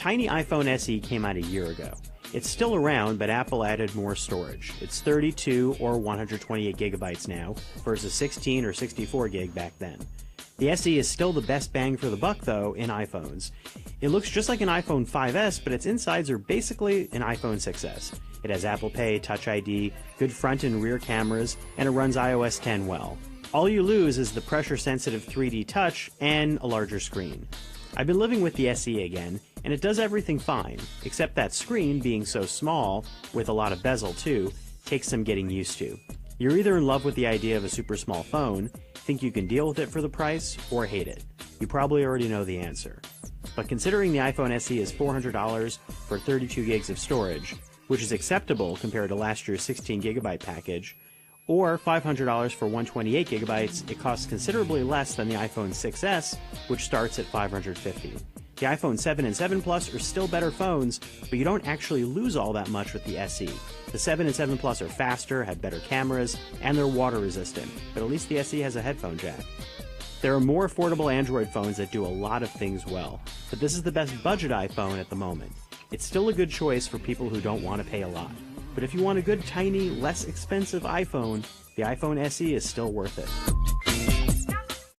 tiny iPhone SE came out a year ago. It's still around, but Apple added more storage. It's 32 or 128 gigabytes now, versus 16 or 64 gig back then. The SE is still the best bang for the buck, though, in iPhones. It looks just like an iPhone 5S, but its insides are basically an iPhone 6S. It has Apple Pay, Touch ID, good front and rear cameras, and it runs iOS 10 well. All you lose is the pressure-sensitive 3D touch and a larger screen. I've been living with the SE again, and it does everything fine, except that screen, being so small, with a lot of bezel too, takes some getting used to. You're either in love with the idea of a super small phone, think you can deal with it for the price, or hate it. You probably already know the answer. But considering the iPhone SE is $400 for 32 gigs of storage, which is acceptable compared to last year's 16 gigabyte package, or $500 for 128 gigabytes, it costs considerably less than the iPhone 6S, which starts at $550. The iPhone 7 and 7 Plus are still better phones, but you don't actually lose all that much with the SE. The 7 and 7 Plus are faster, have better cameras, and they're water resistant, but at least the SE has a headphone jack. There are more affordable Android phones that do a lot of things well, but this is the best budget iPhone at the moment. It's still a good choice for people who don't want to pay a lot. But if you want a good, tiny, less expensive iPhone, the iPhone SE is still worth it.